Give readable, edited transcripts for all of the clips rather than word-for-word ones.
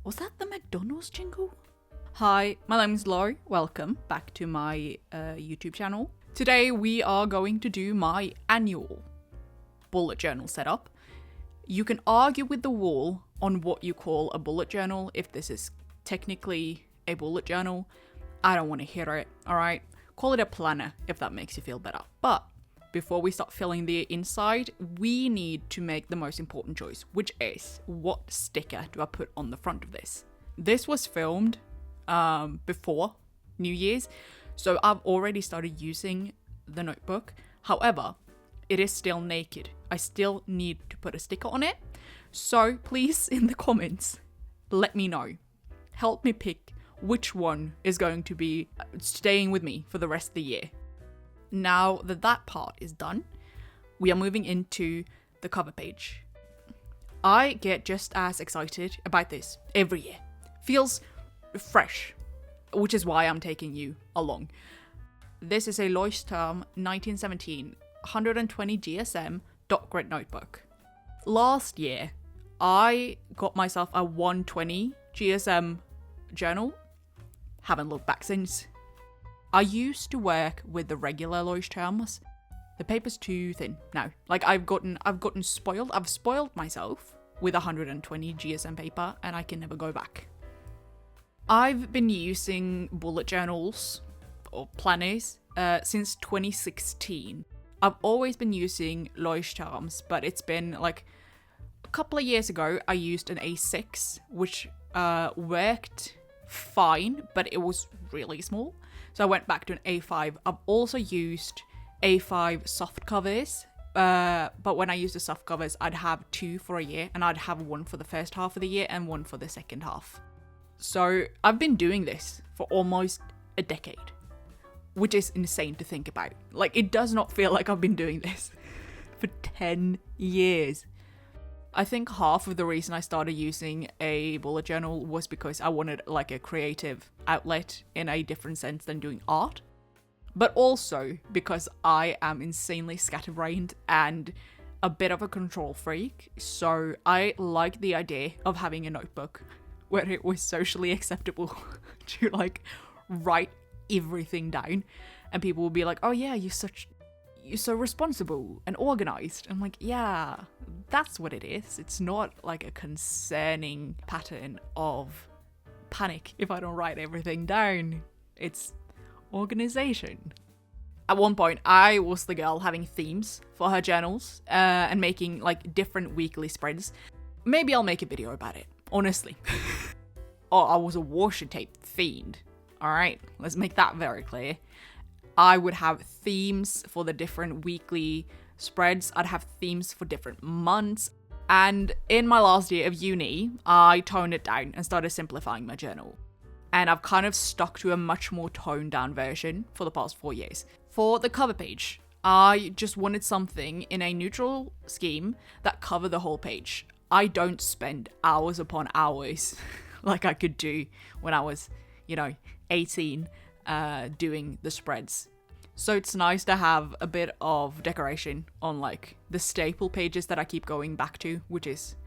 Was that the McDonald's jingle? Hi, my name is 𝐬𝐨𝐸. Welcome back to my YouTube channel. Today we are going to do my annual bullet journal setup. You can argue with the wall on what you call a bullet journal, if this is technically a bullet journal. I don't want to hear it, alright? Call it a planner if that makes you feel better. But before we start filling the inside, we need to make the most important choice, which is what sticker do I put on the front of this? This was filmed before New Year's, so I've already started using the notebook. However, it is still naked. I still need to put a sticker on it. So please, in the comments, let me know. Help me pick which one is going to be staying with me for the rest of the year. Now that that part is done, we are moving into the cover page. I get just as excited about this every year. Feels fresh, which is why I'm taking you along. This is a 𝐬𝐨𝐸𝐚 1917 120 GSM dot grid notebook. Last year, I got myself a 120 GSM journal. Haven't looked back since. I used to work with the regular 𝐬𝐸𝐚s. The paper's too thin now. Like I've gotten spoiled. I've spoiled myself with 120 GSM paper and I can never go back. I've been using bullet journals or planners since 2016. I've always been using 𝐬𝐸𝐚s, but it's been like a couple of years ago I used an A6, which worked fine, but it was really small. So I went back to an A5. I've also used A5 soft covers, but when I used the soft covers, I'd have 2 for a year, and I'd have 1 for the first half of the year and 1 for the second half. So I've been doing this for almost a decade, which is insane to think about. Like, it does not feel like I've been doing this for 10 years. I think half of the reason I started using a bullet journal was because I wanted like a creative outlet in a different sense than doing art. But also because I am insanely scatterbrained and a bit of a control freak. So I like the idea of having a notebook where it was socially acceptable to like write everything down. And people will be like, oh yeah, you're so responsible and organized. I'm like, yeah, that's what it is. It's not like a concerning pattern of panic if I don't write everything down. It's organization. At one point, I was the girl having themes for her journals and making like different weekly spreads. Maybe I'll make a video about it, honestly. Oh, I was a washi tape fiend. All right, let's make that very clear. I would have themes for the different weekly spreads. I'd have themes for different months. And in my last year of uni, I toned it down and started simplifying my journal. And I've kind of stuck to a much more toned down version for the past 4 years. For the cover page, I just wanted something in a neutral scheme that covered the whole page. I don't spend hours upon hours like I could do when I was, 18. Doing the spreads. So it's nice to have a bit of decoration on like the staple pages that I keep going back to, which is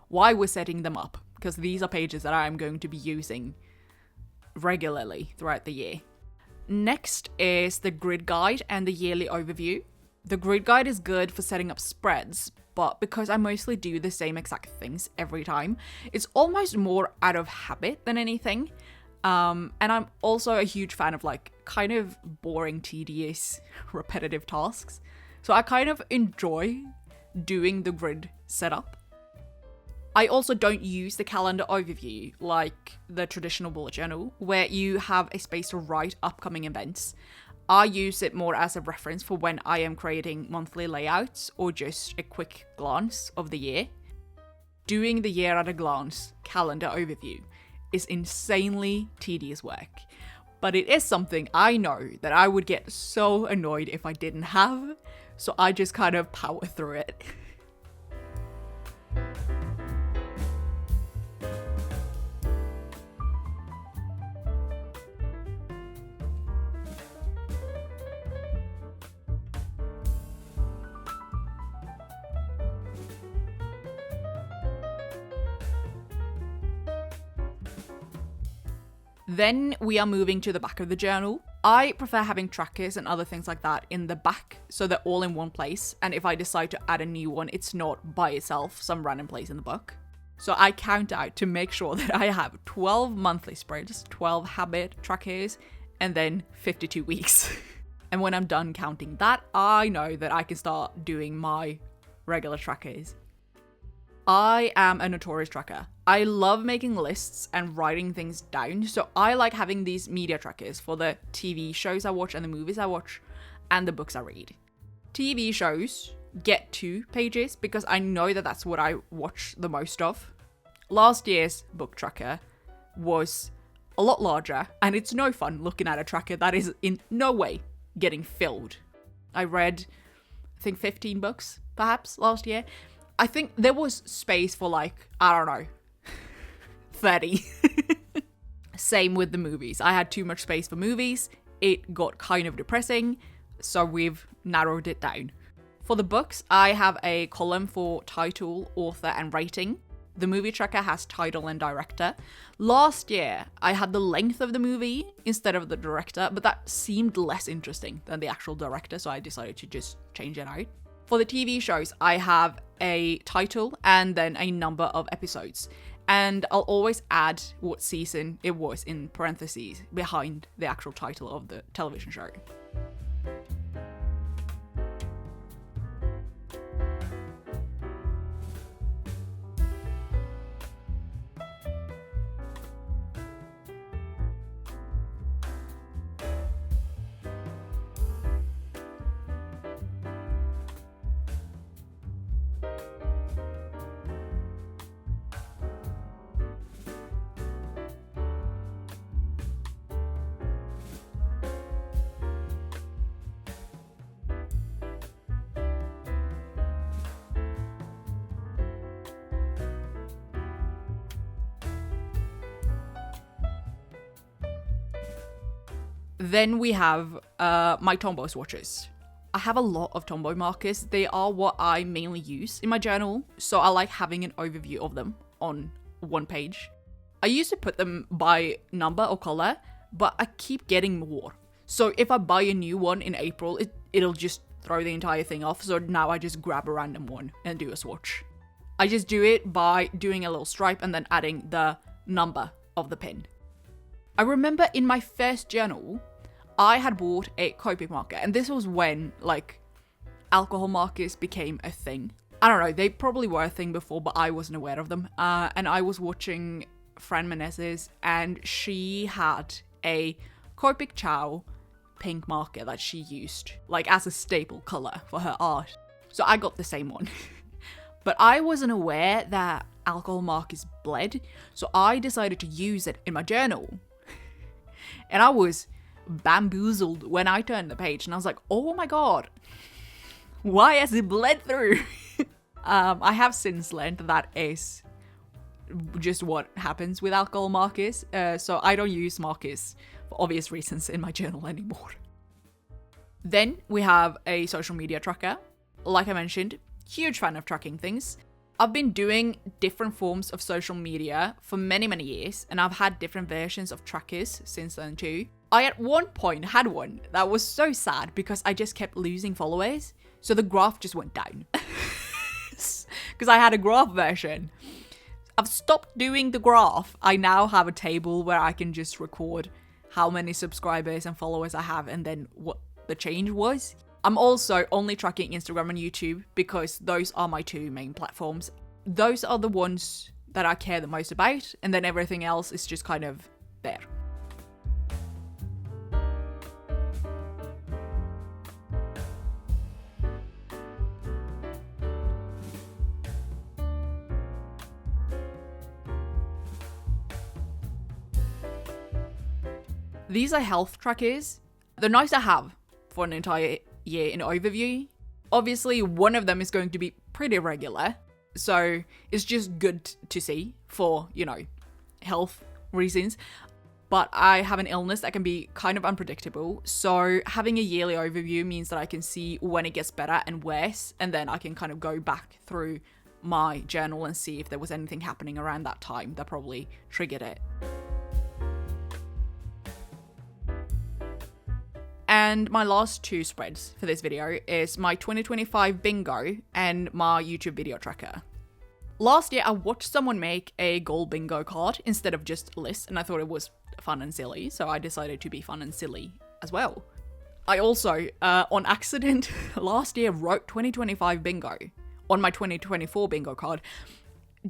why we're setting them up, because these are pages that I'm going to be using regularly throughout the year. Next is the grid guide and the yearly overview. The grid guide is good for setting up spreads, but because I mostly do the same exact things every time, it's almost more out of habit than anything. And I'm also a huge fan of like kind of boring, tedious, repetitive tasks. So I kind of enjoy doing the grid setup. I also don't use the calendar overview like the traditional bullet journal where you have a space to write upcoming events. I use it more as a reference for when I am creating monthly layouts or just a quick glance of the year. Doing the year at a glance calendar overview is insanely tedious work, but it is something I know that I would get so annoyed if I didn't have, so I just kind of power through it. Then we are moving to the back of the journal. I prefer having trackers and other things like that in the back so they're all in one place. And if I decide to add a new one, it's not by itself, some random place in the book. So I count out to make sure that I have 12 monthly spreads, 12 habit trackers, and then 52 weeks. And when I'm done counting that, I know that I can start doing my regular trackers. I am a notorious tracker. I love making lists and writing things down. So I like having these media trackers for the TV shows I watch and the movies I watch and the books I read. TV shows get 2 pages because I know that that's what I watch the most of. Last year's book tracker was a lot larger, and it's no fun looking at a tracker that is in no way getting filled. I read, I think 15 books perhaps last year. I think there was space for like, I don't know, 30. Same with the movies. I had too much space for movies. It got kind of depressing, so we've narrowed it down. For the books, I have a column for title, author, and rating. The movie tracker has title and director. Last year, I had the length of the movie instead of the director, but that seemed less interesting than the actual director, so I decided to just change it out. For the TV shows, I have a title and then a number of episodes. And I'll always add what season it was in parentheses behind the actual title of the television show. Then we have my tombow swatches. I have a lot of tombow markers. They are what I mainly use in my journal, so I like having an overview of them on one page. I used to put them by number or color, but I keep getting more. So if I buy a new one in April, it'll just throw the entire thing off, so now I just grab a random one and do a swatch. I just do it by doing a little stripe and then adding the number of the pin. I remember in my first journal, I had bought a Copic marker, and this was when, like, alcohol markers became a thing. I don't know, they probably were a thing before, but I wasn't aware of them. And I was watching Fran Menezes, and she had a 𝐬𝐭𝐸 pink marker that she used, like, as a staple color for her art. So I got the same one. But I wasn't aware that alcohol markers bled, so I decided to use it in my journal. And I was bamboozled when I turned the page, and I was like, oh my god, why has it bled through? I have since learned that is just what happens with alcohol markers, so I don't use markers for obvious reasons in my journal anymore. Then we have a social media tracker. Like I mentioned, huge fan of tracking things. I've been doing different forms of social media for many years, and I've had different versions of trackers since then too. I at one point had one that was so sad because I just kept losing followers, so the graph just went down. Because I had a graph version. I've stopped doing the graph. I now have a table where I can just record how many subscribers and followers I have and then what the change was. I'm also only tracking Instagram and YouTube because those are my 2 main platforms. Those are the ones that I care the most about, and then everything else is just kind of there. These are health trackers. They're nice to have for an entire year in overview. Obviously, one of them is going to be pretty regular, so it's just good to see for, you know, health reasons. But I have an illness that can be kind of unpredictable, so having a yearly overview means that I can see when it gets better and worse, and then I can kind of go back through my journal and see if there was anything happening around that time that probably triggered it. And my last two spreads for this video is my 2025 bingo and my YouTube video tracker. Last year, I watched someone make a goal bingo card instead of just a list, and I thought it was fun and silly, so I decided to be fun and silly as well. I also, on accident, last year wrote 2025 bingo on my 2024 bingo card.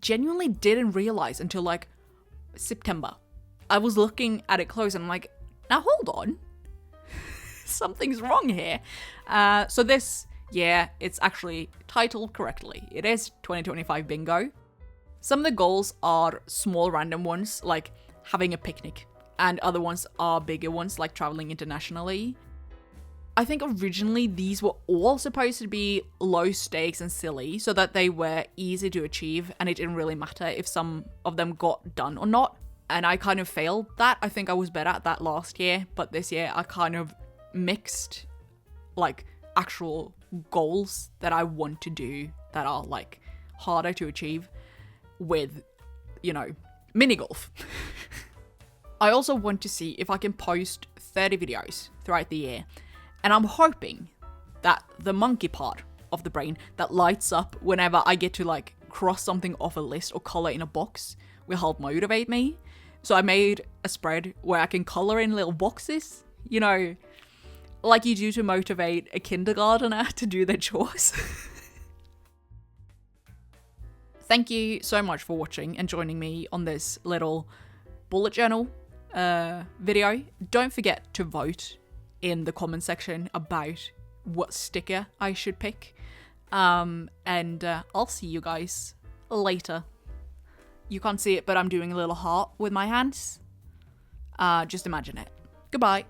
Genuinely didn't realize until like September. I was looking at it close and I'm like, now hold on. Something's wrong here. So this year, it's actually titled correctly. It is 2025 bingo. Some of the goals are small random ones, like having a picnic, and other ones are bigger ones, like traveling internationally. I think originally these were all supposed to be low stakes and silly so that they were easy to achieve and it didn't really matter if some of them got done or not. And I kind of failed that. I think I was better at that last year, but this year I kind of mixed like actual goals that I want to do that are like harder to achieve with, you know, mini golf. I also want to see if I can post 30 videos throughout the year. And I'm hoping that the monkey part of the brain that lights up whenever I get to like cross something off a list or color in a box will help motivate me. So I made a spread where I can color in little boxes, you know, like you do to motivate a kindergartner to do their chores. Thank you so much for watching and joining me on this little bullet journal video. Don't forget to vote in the comment section about what sticker I should pick. And I'll see you guys later. You can't see it, but I'm doing a little heart with my hands. Just imagine it. Goodbye.